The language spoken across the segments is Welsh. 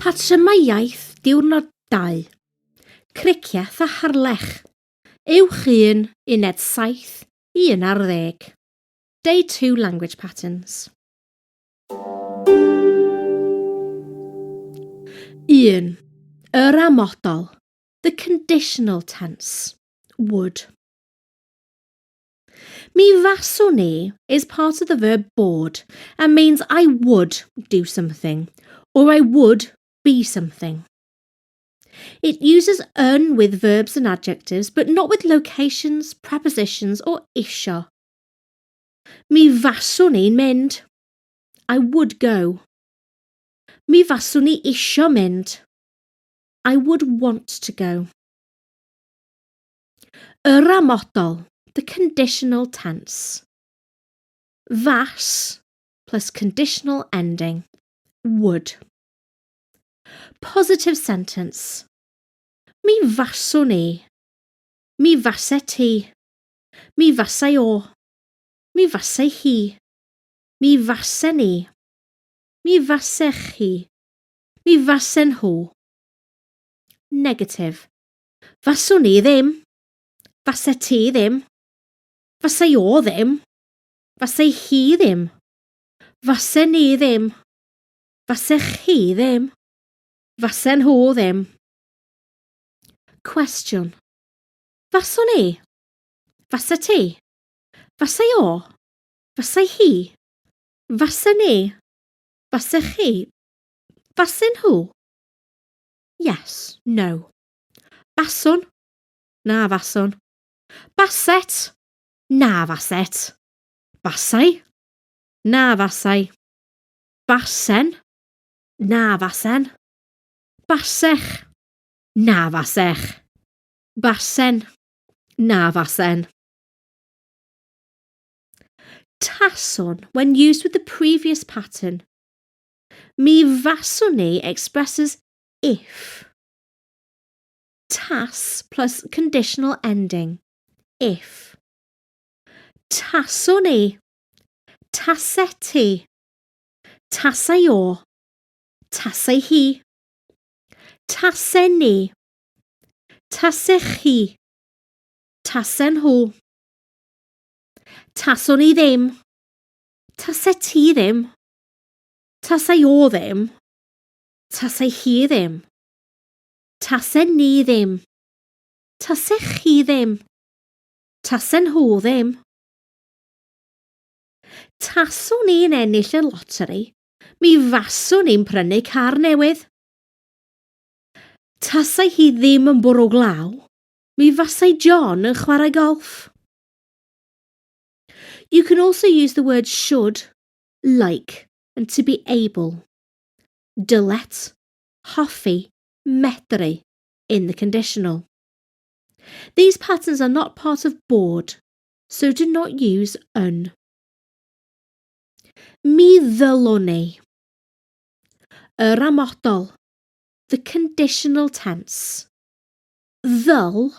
Patrymau iaith diwrnod 2. Criciaeth a harlech. Uwch 1, uned 7, 1 ar 10. Day 2 language patterns. 1. Yr amodol. The conditional tense. Would. Mi faswn I is part of the verb bod and means I would do something or I would be something. It uses yn with verbs and adjectives but not with locations, prepositions or isio. Mi faswn i'n mynd. I would go. Mi faswn I isio mynd. I would want to go. Yr amodol. The conditional tense. Fas plus conditional ending. Would. Positive sentence. Mi faswn I. Mi fasai ti. Mi fasai o. Mi fasai hi. Mi fasen ni. Mi fasech chi. Mi fasen nhw. Negative. Faswn I ddim. Fasai ti ddim. Fasai o ddim. Fasai hi ddim. Fasen ni ddim. Fasech chi ddim. Fasen nhw ddim. Question. Faswn I. Fasai ti. Fasai o. Fasai hi. Fasen ni. Fasech chi. Fasen nhw. Yes, no. Baswn. Na faswn. Baset. Na faset. Basai. Na fasai. Basen. Na fasen. Basech. Na fasech. Basen. Na fasen. Taswn, when used with the previous pattern. Mi faswn I expresses if. Tas plus conditional ending. If. Taswn I. Tasai ti. Tasai o. Tasai hi. Tasen ni. Tasech chi. Tasen nhw. Taswn I ddim. Tasai ti ddim. Tasai o ddim. Tasai hi ddim. Tasen ni ddim. Tasech chi ddim. Tasen nhw ddim. Taswn i'n ennill y loteri, mi faswn i'n prynu car newydd. Tasai hi ddim yn bwrw glaw, mi fasai John yn chwarae golf. You can also use the word should, like, and to be able. Dylet, hoffi, medru in the conditional. These patterns are not part of bod, so do not use yn. Mi ddylwn I. Yr amodol. The conditional tense. Ddyl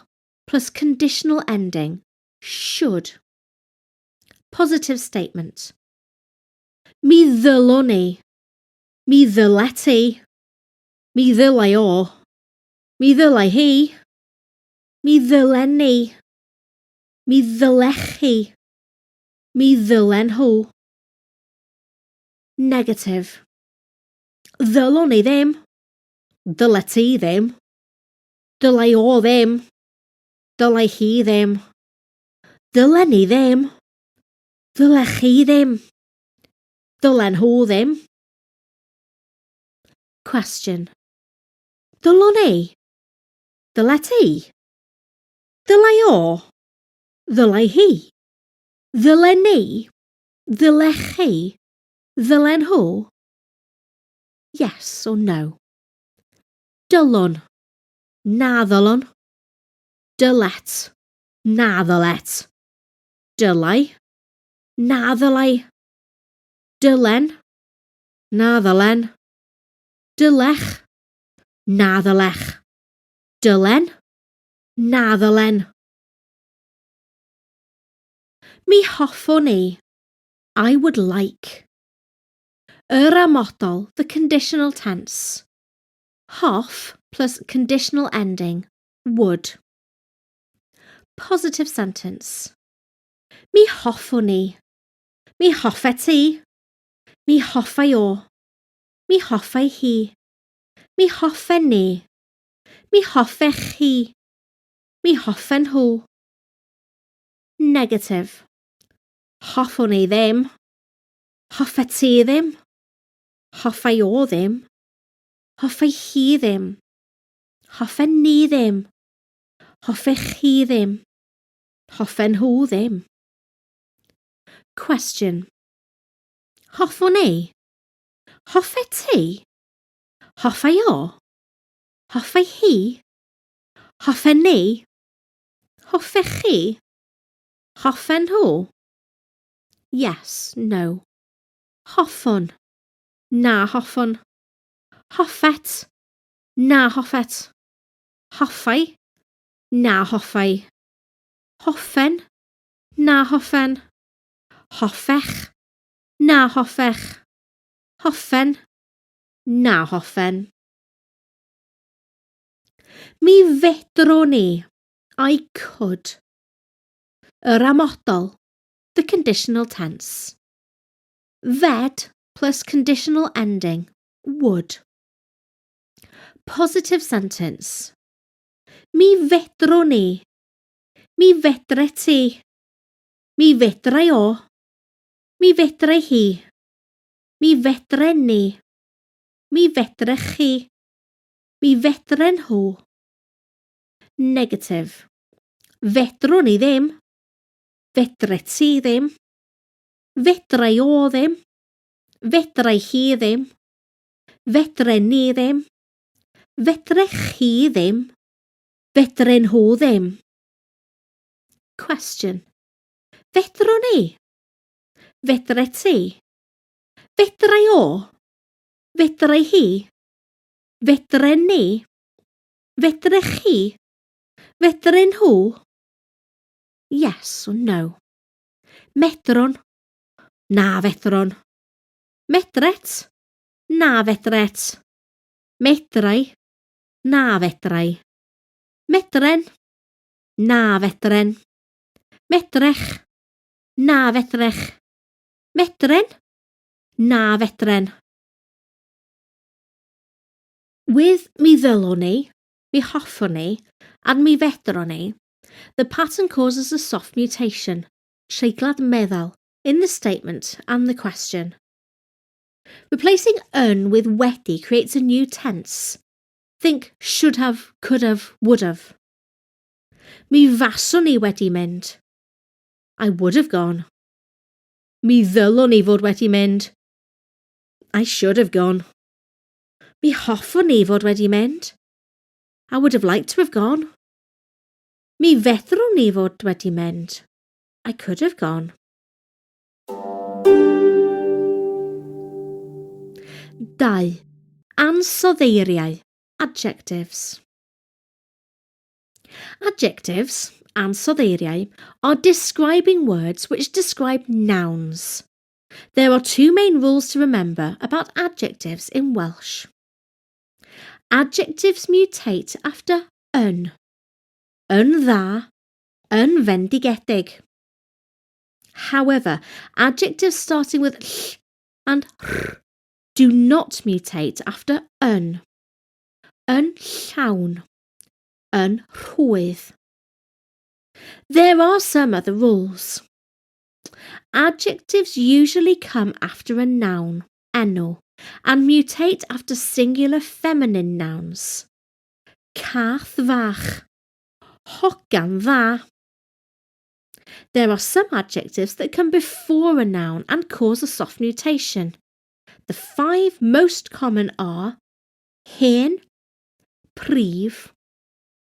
plus conditional ending. Should. Positive statement. Mi ddylwn I. Mi ddylai ti. Mi ddylai o. Mi ddylai hi. Mi ddylen ni. Mi ddylech chi. Mi ddylen nhw. Negative. Ddylwn I ddim. Dylai ti ddim. Dylai o ddim. Dylai hi ddim. Dylen ni ddim. Dylech chi ddim. Dylen nhw ddim. Question. Dylwn I. Dylai ti. Dylai o. Dylai hi. Ddylen ni. Ddylech chi. Ddylen nhw. Yes or no. Dylwn. na ddylon. Dylet, na ddylet. Dylai, na ddylai. Dylen, na ddylen. Dylech, na ddylech. Dylen, na ddylen. Mi hoffwn i, I would like. Amodol, the conditional tense. Hoff plus conditional ending, would. Positive sentence. Mi hoffwn i. Mi hoffet ti. Mi hoffai o. Mi hoffai hi. Mi hoffen ni. Mi hoffech chi. Mi hoffen nhw. Negative. Hoffwn i ddim. Hoffet ti ddim. Hoffai o ddim. Hoffai hi ddim. Hoffen ni ddim. Hoffech chi ddim. Hoffen nhw ddim. Question. Hoffwn i. Hoffet ti. Hoffai o. Hoffai hi. Hoffen ni. Hoffech chi. Hoffen nhw. Yes, no. Hoffwn. Na hoffwn. Hoffet. Na hoffet. Hoffai. Na hoffai. Hoffen. Na hoffen. Hoffech. Na hoffech. Hoffen. Na hoffen. Mi fedrwn i. I could. Amodol, the conditional tense. Fed plus conditional ending, would. Positive sentence. Mi fedrwn i. Mi fedre ti. Mi fedrai o. Mi fedrai hi. Mi fedre ni. Mi fedrech chi. Mi fedren nhw. Negative. Fedrwn i ddim. Fedre ti ddim. Fedrai o ddim. Fedrai hi ddim. Fedre ni ddim. Fedrech chi ddim. Fedren nhw ddim. Question. Fedrwn i. Fedre ti. Fedrai o. Fedrai hi. Fedre ni. Fedrech chi. Fedren nhw. Yes or no. Medrwn. Na fedrwn. Medret. Na fedret. Medrai. Na fedrai. Medren. Na fedren. Medrech. Na fedrech. Medren. Na fedren. With mi ddylwn i, mi hoffwn i, and mi fedrwn i, the pattern causes a soft mutation, treiglad meddal, in the statement and the question. Replacing yn with wedi creates a new tense. Think should have, could have, would have. Mi faswn i wedi mynd. I would have gone. Mi ddylwn i fod wedi mynd. I should have gone. Mi hoffwn i fod wedi mynd. I would have liked to have gone. Mi fedrwn i fod wedi mynd. I could have gone. Dau. Ansoddeiriau. Adjectives. Adjectives, ansoddeiriau, are describing words which describe nouns. There are two main rules to remember about adjectives in Welsh. Adjectives mutate after yn. Yn dda, yn fendigedig. However, adjectives starting with ll and rh do not mutate after yn. Yn llawn, yn rhwydd. There are some other rules. Adjectives usually come after a noun, enw, and mutate after singular feminine nouns. Cath fach, hogan dda. There are some adjectives that come before a noun and cause a soft mutation. The 5 most common are hen, prif,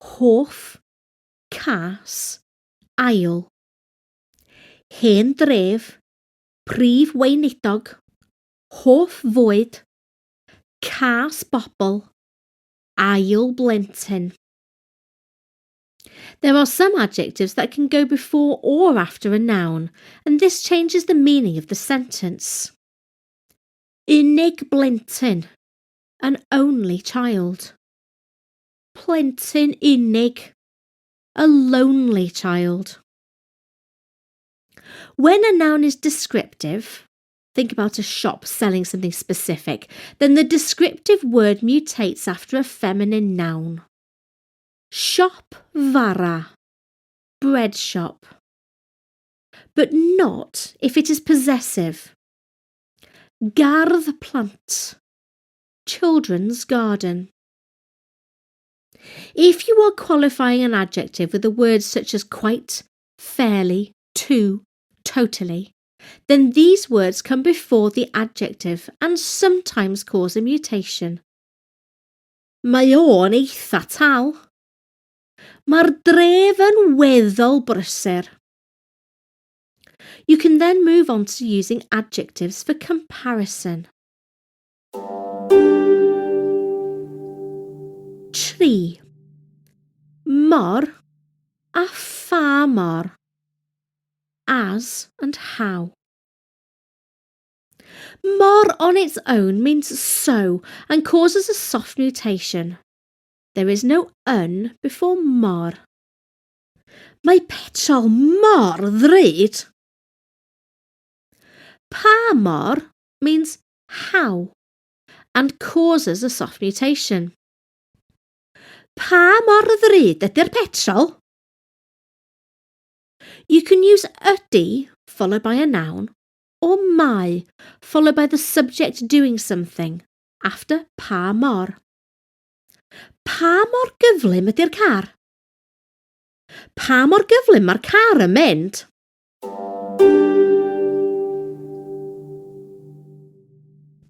hoff, cas, ail. Hen dref, prif weinidog, hoff fwyd, cas bobl, ail blentyn. There are some adjectives that can go before or after a noun, and this changes the meaning of the sentence. Unig blentyn, an only child. Plentyn unig, a lonely child. When a noun is descriptive, think about a shop selling something specific, then the descriptive word mutates after a feminine noun. Siop fara, bread shop. But not if it is possessive. Gardd plant, children's garden. If you are qualifying an adjective with a word such as quite, fairly, to, totally, then these words come before the adjective and sometimes cause a mutation. Mae o'n eitha tal. Mae'r dref yn weddol brysur. You can then move on to using adjectives for comparison. Tri. Mor a pha mor. As and how. Mor on its own means so and causes a soft mutation. There is no yn before mor. Mae petrol mor ddrud. Pa mor means how and causes a soft mutation. Pa mor ddrud ydy'r petrol? You can use ydy followed by a noun or mae followed by the subject doing something after pa mor. Pa mor gyflym ydy'r car? Pa mor gyflym mae'r car yn mynd?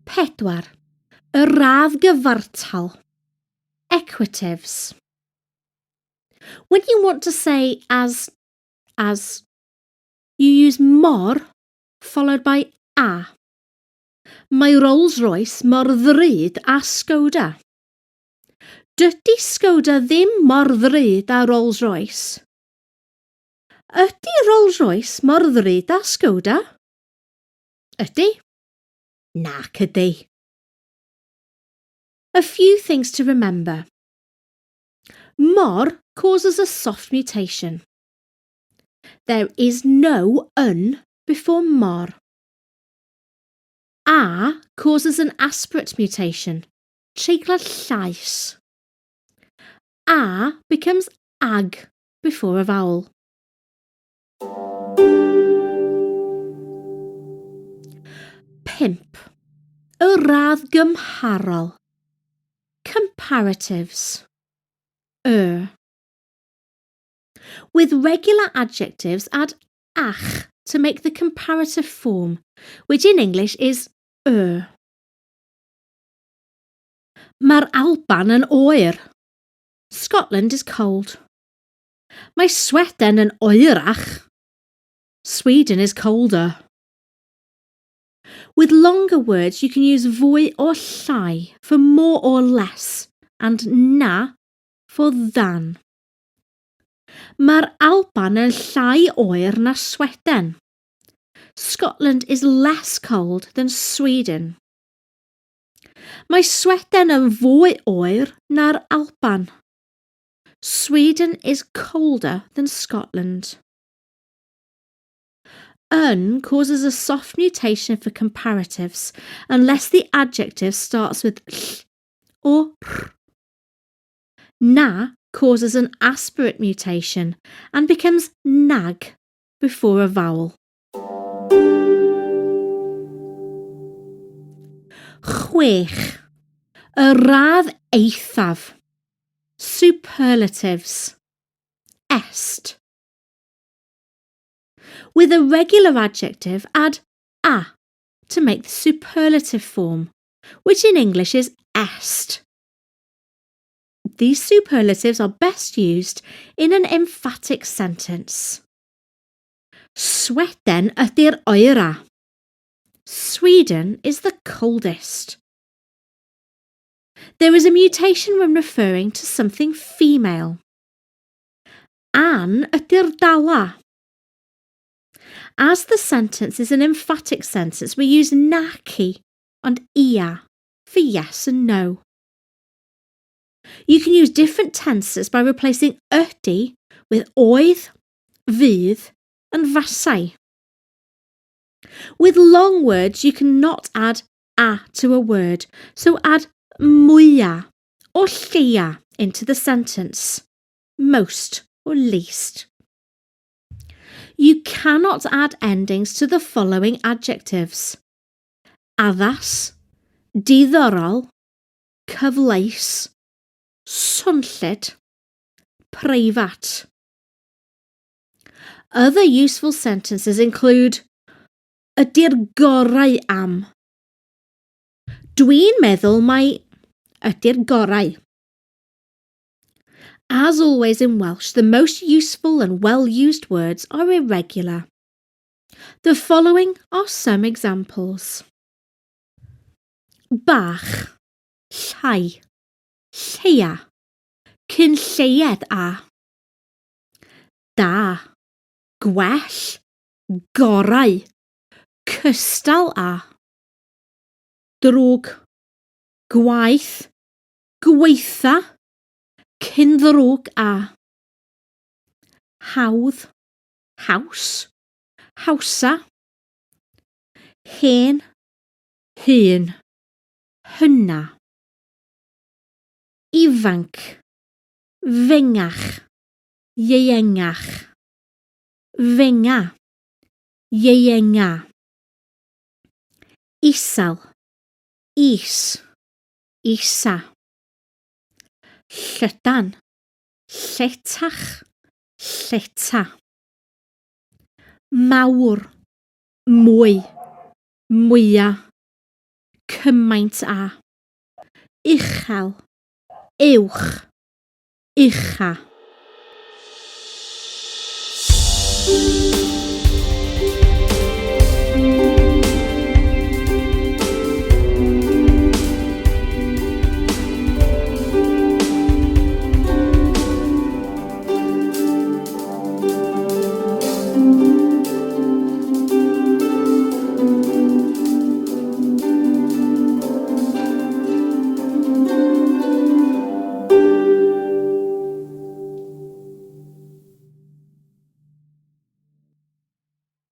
Pedwar. Y radd gyfartal. Equatives. When you want to say as, you use mor followed by a. Mae Rolls Royce mor ddrud a Skoda. Dydy Skoda ddim mor ddrud a Rolls Royce. Ydy Rolls Royce mor ddrud a Skoda? Ydy? Nac ydy. A few things to remember. Mor causes a soft mutation. There is no yn before mor. A causes an aspirate mutation. Treiglad llais. A becomes ag before a vowel. Pimp. Y radd gymharol. Comparatives. With regular adjectives, add ach to make the comparative form, which in English is Mae'r Alban yn oer. Scotland is cold. Mae Sweden yn oerach. Sweden is colder. With longer words, you can use fwy or llai for more or less, and na for than. Mae'r Alban yn llai oer na Sweden. Scotland is less cold than Sweden. Mae Sweden yn fwy oer na'r Alban. Sweden is colder than Scotland. Yn causes a soft mutation for comparatives unless the adjective starts with ll or r. Na causes an aspirate mutation and becomes nag before a vowel. Chwech. Y radd eithaf. Superlatives. Est. With a regular adjective, add a to make the superlative form, which in English is est. These superlatives are best used in an emphatic sentence. Sweden ydy'r oera. Sweden is the coldest. There is a mutation when referring to something female. Ann ydy'r dala. As the sentence is an emphatic sentence, we use naci and ia for yes and no. You can use different tenses by replacing ydy with oedd, fydd, and fasai. With long words, you cannot add a to a word, so add mwya or lleia into the sentence, most or least. You cannot add endings to the following adjectives: addas, diddorol, cyfleus, swnllyd, preifat. Other useful sentences include ydy'r gorau am. Dwi'n meddwl mai ydy'r gorau. As always in Welsh, the most useful and well-used words are irregular. The following are some examples. Bach, llai, lleia, cynlleied a. Da, gwell, gorau, cystal a. Drwg, gwaith, gweitha, cynddrwg a. Hawdd, haws, hawsa. Hen, hun, hynna. Ifanc, fengach, ieuengach. Fenga, ieuenga. Isal, is, isa. Llydan, lletach, lleta. Mawr, mwy, mwya. Cymaint a. Uchel, uwch, ucha.